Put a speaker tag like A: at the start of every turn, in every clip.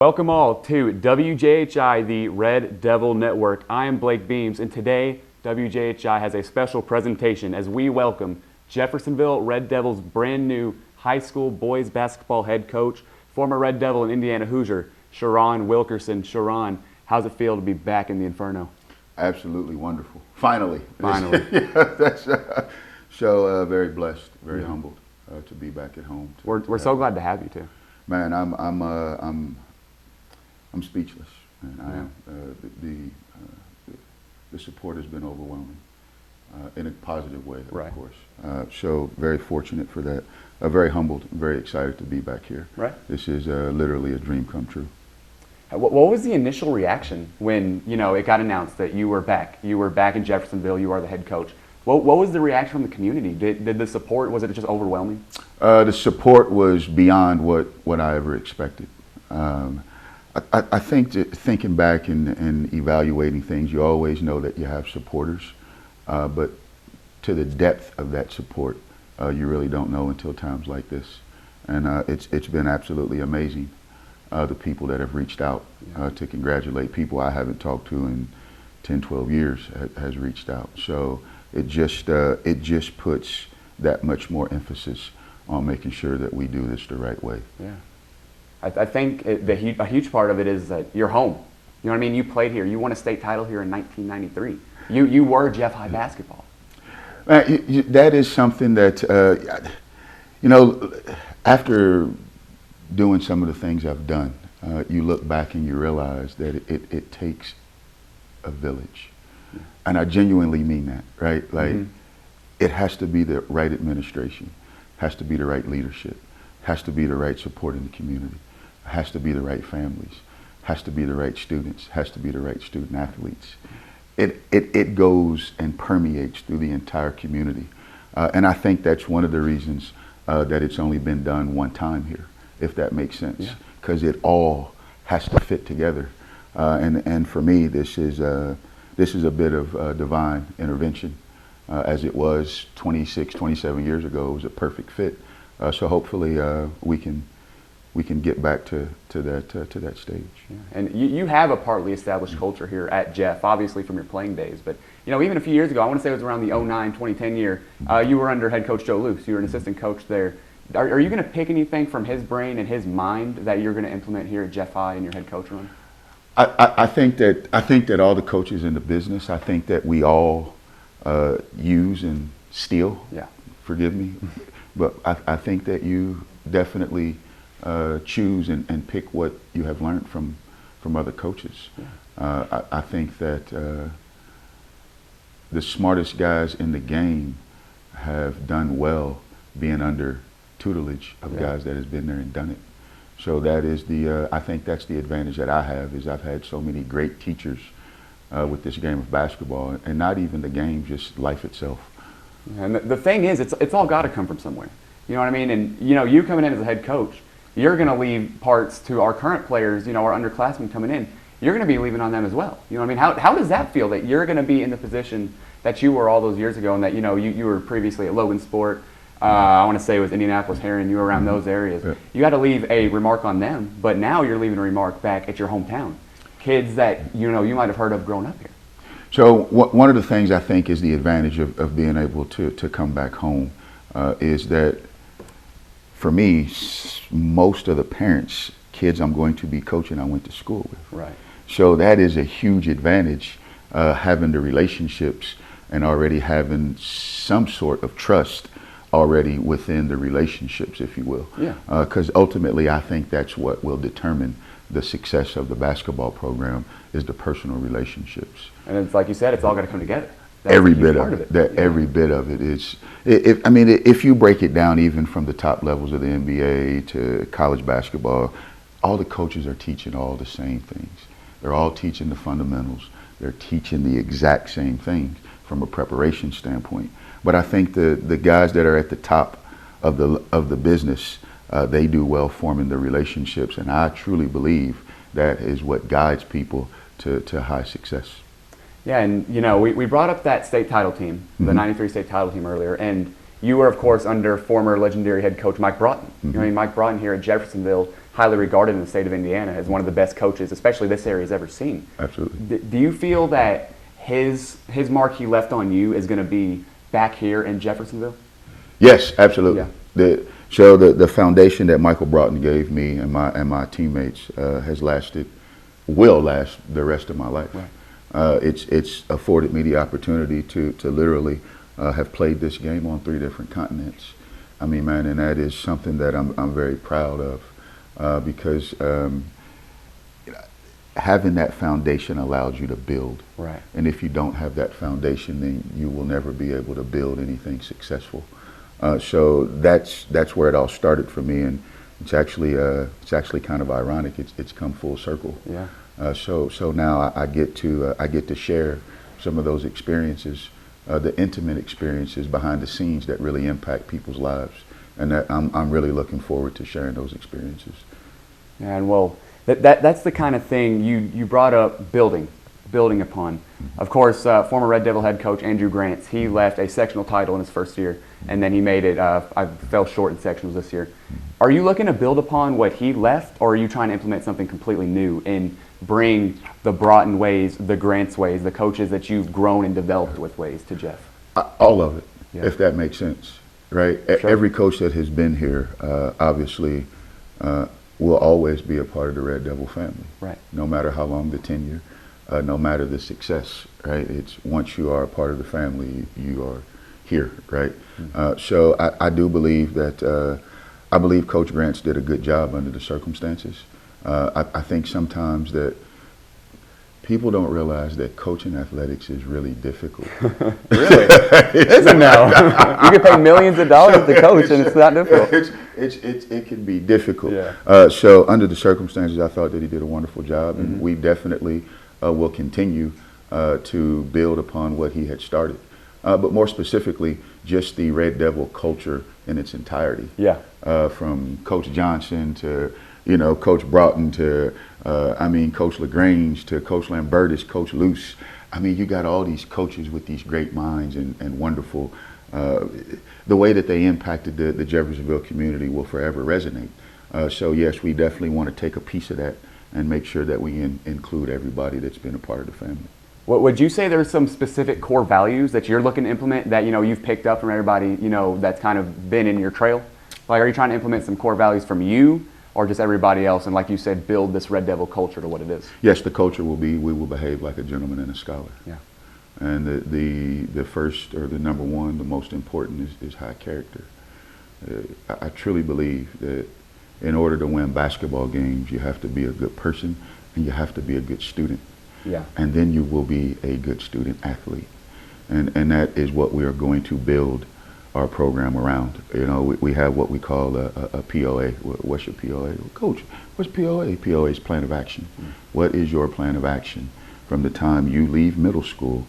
A: Welcome all to WJHI, the Red Devil Network. I am Blake Beams, and today WJHI has a special presentation as we welcome Jeffersonville Red Devils' brand new high school boys basketball head coach, former Red Devil and Indiana Hoosier, Sherron Wilkerson. Sherron, how's it feel to be back in the Inferno?
B: Absolutely wonderful. Finally.
A: Finally.
B: So very blessed, very humbled to be back at home.
A: We're so glad to have you too.
B: Man, I'm speechless. Man. I am. The support has been overwhelming in a positive way, of course. So very fortunate for that. Very humbled, very excited to be back here.
A: Right.
B: This is literally a dream come true.
A: What was the initial reaction when it got announced that you were back? You were back in Jeffersonville. You are the head coach. What was the reaction from the community? Did the support, was it just overwhelming?
B: The support was beyond what I ever expected. I think that thinking back and evaluating things, you always know that you have supporters, but to the depth of that support, you really don't know until times like this. And it's been absolutely amazing. The people that have reached out to congratulate, people I haven't talked to in 10, 12 years has reached out. So it just puts that much more emphasis on making sure that we do this the right way.
A: Yeah. I think a huge part of it is that you're home. You know what I mean? You played here. You won a state title here in 1993. You were Jeff High basketball.
B: That is something that, after doing some of the things I've done, you look back and you realize that it takes a village. And I genuinely mean that, right? Like, it has to be the right administration, has to be the right leadership, has to be the right support in the community, has to be the right families, has to be the right students, has to be the right student athletes. It goes and permeates through the entire community. And I think that's one of the reasons that it's only been done one time here, if that makes sense, because it all has to fit together. And for me, this is a bit of divine intervention. As it was 26, 27 years ago, it was a perfect fit. So hopefully we can get back to that stage.
A: Yeah. And you have a partly established culture here at Jeff, obviously from your playing days. But even a few years ago, I want to say it was around the 09, 2010 year, you were under head coach Joe Luce. You were an assistant coach there. Are you going to pick anything from his brain and his mind that you're going to implement here at Jeff High in your head coach run?
B: I think that all the coaches in the business, I think that we all use and steal. Yeah. Forgive me. But I think that you definitely choose and pick what you have learned from other coaches. Yeah. I think that the smartest guys in the game have done well being under tutelage of guys that has been there and done it. So that is I think that's the advantage that I have, is I've had so many great teachers with this game of basketball, and not even the game, just life itself.
A: And the thing is, it's all got to come from somewhere. You know what I mean? And you coming in as a head coach, you're going to leave parts to our current players, our underclassmen coming in. You're going to be leaving on them as well. You know what I mean? How does that feel, that you're going to be in the position that you were all those years ago, and that you were previously at Logan Sport? I want to say it was Indianapolis Heron. You were around those areas. Yeah. You got to leave a remark on them, but now you're leaving a remark back at your hometown. Kids that you might have heard of growing up here.
B: So one of the things I think is the advantage of being able to come back home is that, for me, most of the parents, kids I'm going to be coaching, I went to school with.
A: Right.
B: So that is a huge advantage, having the relationships and already having some sort of trust already within the relationships, if you will. Yeah. Because ultimately, I think that's what will determine the success of the basketball program, is the personal relationships.
A: And it's like you said, it's all got to come together.
B: Every bit of it. Every bit of it is. If you break it down, even from the top levels of the NBA to college basketball, all the coaches are teaching all the same things. They're all teaching the fundamentals. They're teaching the exact same things from a preparation standpoint. But I think the guys that are at the top of the business, they do well forming the relationships, and I truly believe that is what guides people to high success.
A: Yeah, and we brought up that state title team, the '93 state title team earlier, and you were, of course, under former legendary head coach Mike Broughton. You know, Mike Broughton here at Jeffersonville highly regarded in the state of Indiana as one of the best coaches, especially this area, has ever seen.
B: Absolutely.
A: Do you feel that his mark he left on you is going to be back here in Jeffersonville?
B: Yes, absolutely.
A: Yeah.
B: The foundation that Michael Broughton gave me and my teammates will last the rest of my life.
A: Right.
B: It's afforded me the opportunity to literally have played this game on 3 different continents. I mean, man, and that is something that I'm very proud of because having that foundation allows you to build.
A: Right.
B: And if you don't have that foundation, then you will never be able to build anything successful. So that's where it all started for me, and it's actually kind of ironic. It's come full circle.
A: Yeah.
B: So now I get to share some of those experiences, the intimate experiences behind the scenes that really impact people's lives, and that I'm really looking forward to sharing those experiences.
A: And well, that's the kind of thing you brought up, building upon. Of course, former Red Devil head coach Andrew Grants, he left a sectional title in his first year, and then he made it, I fell short in sectionals this year. Are you looking to build upon what he left, or are you trying to implement something completely new and bring the Broughton ways, the Grants ways, the coaches that you've grown and developed with ways to Jeff?
B: All of it,
A: Yeah.
B: if that makes sense, right?
A: Sure.
B: Every coach that has been here, obviously, will always be a part of the Red Devil family.
A: Right.
B: No matter how long the tenure, no matter the success, right? It's once you are a part of the family, you are here, right? So I do believe that I believe Coach Grants did a good job under the circumstances. I think sometimes that people don't realize that coaching athletics is really difficult.
A: Really? Is it now? You can pay millions of dollars to coach, and it's not difficult.
B: It can be difficult.
A: Yeah.
B: So under the circumstances, I thought that he did a wonderful job, and we definitely will continue to build upon what he had started. But more specifically, just the Red Devil culture in its entirety.
A: Yeah.
B: From Coach Johnson to Coach Broughton to Coach LaGrange to Coach Lambertus, Coach Luce. I mean, you got all these coaches with these great minds and wonderful. The way that they impacted the Jeffersonville community will forever resonate. So yes, we definitely want to take a piece of that and make sure that we include everybody that's been a part of the family.
A: What would you say there's some specific core values that you're looking to implement that you've picked up from everybody that's kind of been in your trail? Like, are you trying to implement some core values from you, or just everybody else, and like you said, build this Red Devil culture to what it is?
B: Yes, the culture will be, we will behave like a gentleman and a scholar.
A: Yeah.
B: And the first, or the number one, the most important is high character. I truly believe that in order to win basketball games, you have to be a good person and you have to be a good student.
A: Yeah.
B: And then you will be a good student athlete. And that is what we are going to build our program around. We have what we call a POA. What's your POA? Coach, what's POA? POA is plan of action. What is your plan of action from the time you leave middle school,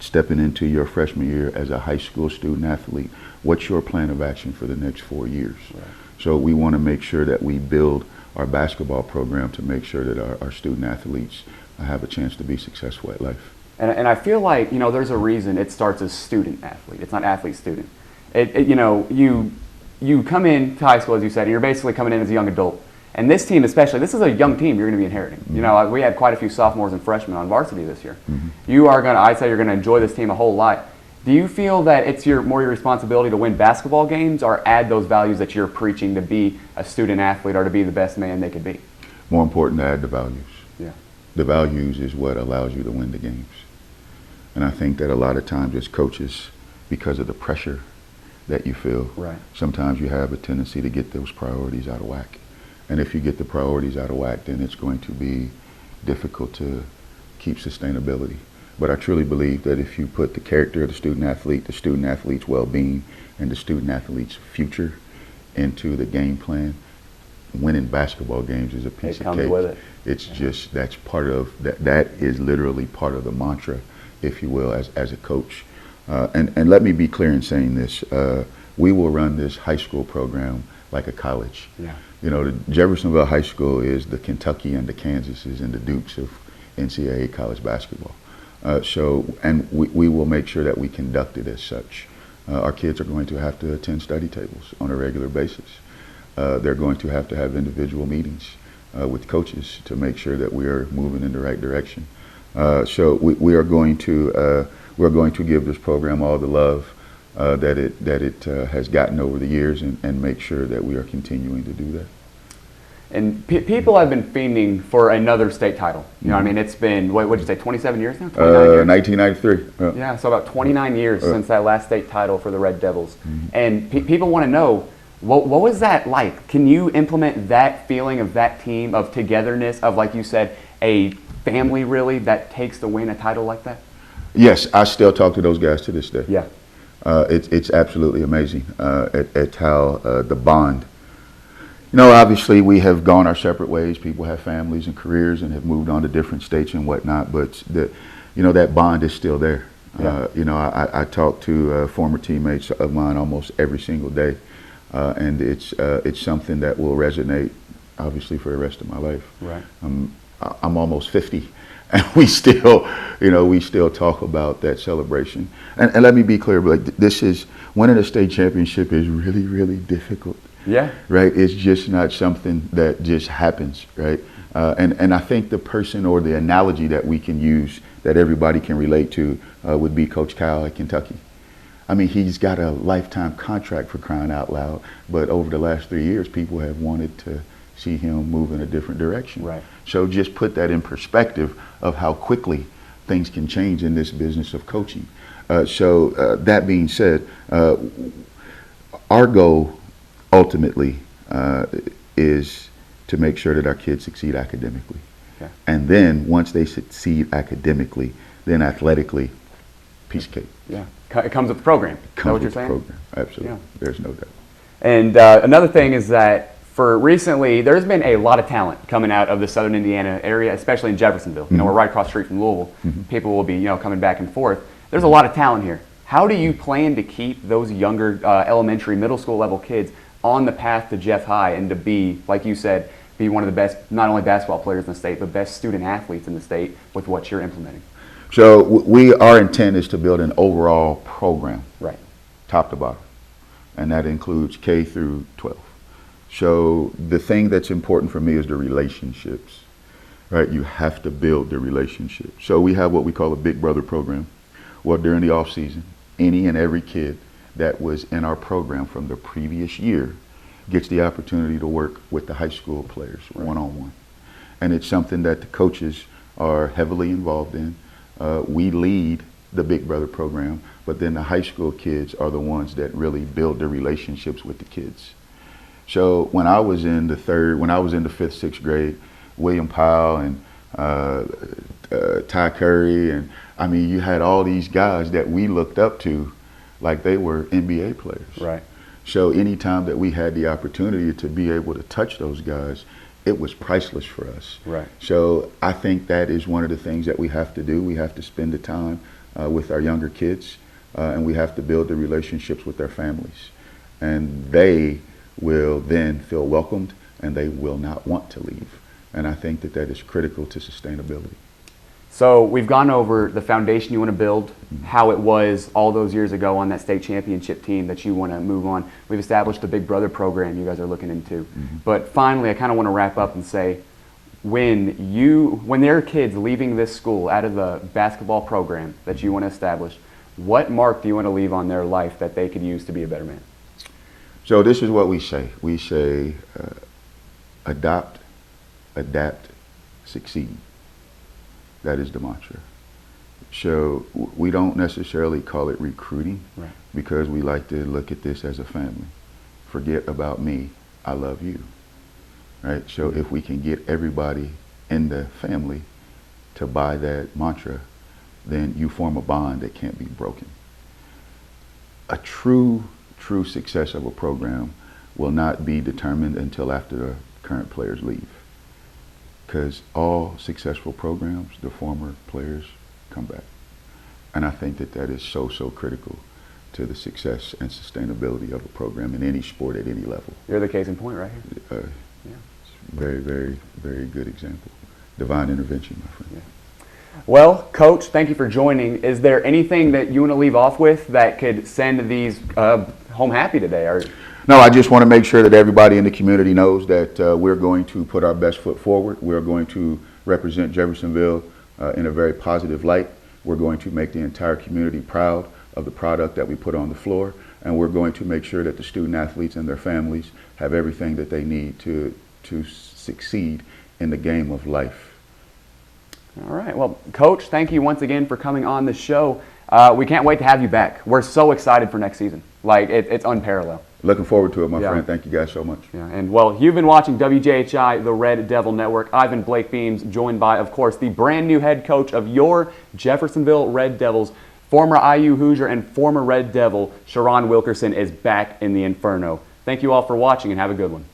B: stepping into your freshman year as a high school student athlete? What's your plan of action for the next 4 years? Right. So we want to make sure that we build our basketball program to make sure that our student athletes have a chance to be successful at life.
A: And I feel like, there's a reason it starts as student athlete. It's not athlete student. You come in to high school, as you said, and you're basically coming in as a young adult. And this team especially, this is a young team you're going to be inheriting. Mm-hmm. We had quite a few sophomores and freshmen on varsity this year. Mm-hmm. I'd say you're going to enjoy this team a whole lot. Do you feel that it's more your responsibility to win basketball games, or add those values that you're preaching to be a student athlete or to be the best man they could be?
B: More important to add the values.
A: Yeah.
B: The values is what allows you to win the games. And I think that a lot of times as coaches, because of the pressure that you feel,
A: right,
B: sometimes you have a tendency to get those priorities out of whack. And if you get the priorities out of whack, then it's going to be difficult to keep sustainability. But I truly believe that if you put the character of the student athlete's well-being, and the student athlete's future into the game plan, winning basketball games is a piece of cake.
A: With it.
B: It's just, that's part of, that is literally part of the mantra, if you will, as a coach. And let me be clear in saying this. We will run this high school program like a college.
A: Yeah.
B: The Jeffersonville High School is the Kentucky and the Kansases and the Dukes of NCAA college basketball. And we will make sure that we conduct it as such. Our kids are going to have to attend study tables on a regular basis. they're going to have individual meetings with coaches to make sure that we are moving in the right direction. So we are going to give this program all the love that it has gotten over the years, and make sure that we are continuing to do that.
A: And people have been fiending for another state title. You know, I mean, it's been, what did you say, 27 years now? 29 years?
B: 1993.
A: Yeah, so about 29 years since that last state title for the Red Devils. And people want to know, what was that like? Can you implement that feeling of that team, of togetherness, of, like you said, a family really that takes to win a title like that?
B: Yes, I still talk to those guys to this day.
A: Yeah.
B: It's absolutely amazing at how the bond. You know, obviously we have gone our separate ways. People have families and careers and have moved on to different states and whatnot. But that bond is still there.
A: Yeah.
B: I talk to former teammates of mine almost every single day, and it's something that will resonate, obviously, for the rest of my life.
A: Right.
B: I'm almost 50. And we still talk about that celebration. And let me be clear, like, this is, winning a state championship is really, really difficult.
A: Yeah.
B: Right? It's just not something that just happens, right? And I think the person or the analogy that we can use that everybody can relate to would be Coach Kyle at Kentucky. I mean, he's got a lifetime contract, for crying out loud, but over the last 3 years, people have wanted to see him move in a different direction.
A: Right.
B: So just put that in perspective of how quickly things can change in this business of coaching. So that being said, our goal ultimately is to make sure that our kids succeed academically.
A: Okay.
B: And then once they succeed academically, then athletically, piece of cake.
A: Yeah. It comes with the program. Is that what you're saying?
B: Program. Absolutely. Yeah. There's no doubt.
A: And another thing is that for recently, there's been a lot of talent coming out of the Southern Indiana area, especially in Jeffersonville. You know, we're right across the street from Louisville. People will be, coming back and forth. There's a lot of talent here. How do you plan to keep those younger elementary, middle school level kids on the path to Jeff High and to be, like you said, be one of the best, not only basketball players in the state, but best student athletes in the state with what you're implementing?
B: So our intent is to build an overall program,
A: right,
B: top to bottom, and that includes K through 12. So the thing that's important for me is the relationships, right? You have to build the relationship. So we have what we call a Big Brother program. Well, during the off season, any and every kid that was in our program from the previous year gets the opportunity to work with the high school players one-on-one. And it's something that the coaches are heavily involved in. We lead the Big Brother program, but then the high school kids are the ones that really build the relationships with the kids. So when I was in the 5th, 6th grade, William Powell and Ty Curry, and I mean, you had all these guys that we looked up to like they were NBA players.
A: Right.
B: So anytime that we had the opportunity to be able to touch those guys, it was priceless for us.
A: Right.
B: So I think that is one of the things that we have to do. We have to spend the time with our younger kids, and we have to build the relationships with their families. And they will then feel welcomed, and they will not want to leave. And I think that is critical to sustainability.
A: So we've gone over the foundation you want to build, how it was all those years ago on that state championship team that you want to move on. We've established the Big Brother program you guys are looking into. But finally, I kind of want to wrap up and say, when there are kids leaving this school out of the basketball program that you want to establish, what mark do you want to leave on their life that they could use to be a better man?
B: So this is what we say. We say, adopt, adapt, succeed. That is the mantra. So we don't necessarily call it recruiting,
A: right,
B: because we like to look at this as a family. Forget about me, I love you. Right? So if we can get everybody in the family to buy that mantra, then you form a bond that can't be broken. A true success of a program will not be determined until after the current players leave. Because all successful programs, the former players come back. And I think that is so critical to the success and sustainability of a program in any sport at any level.
A: You're the case in point right here.
B: Yeah. It's a very, very, very good example. Divine intervention, my friend.
A: Yeah. Well, Coach, thank you for joining. Is there anything that you want to leave off with that could send these home happy today? Or
B: No, I just want to make sure that everybody in the community knows that we're going to put our best foot forward. We're going to represent Jeffersonville in a very positive light. We're going to make the entire community proud of the product that we put on the floor, and we're going to make sure that the student athletes and their families have everything that they need to succeed in the game of life.
A: All right. Well, Coach, thank you once again for coming on the show. We can't wait to have you back. We're so excited for next season. Like, it's unparalleled.
B: Looking forward to it, my friend. Thank you guys so much.
A: Yeah, and well, you've been watching WJHI, the Red Devil Network. I've been Blake Beams, joined by, of course, the brand new head coach of your Jeffersonville Red Devils, former IU Hoosier and former Red Devil, Sherron Wilkerson, is back in the Inferno. Thank you all for watching, and have a good one.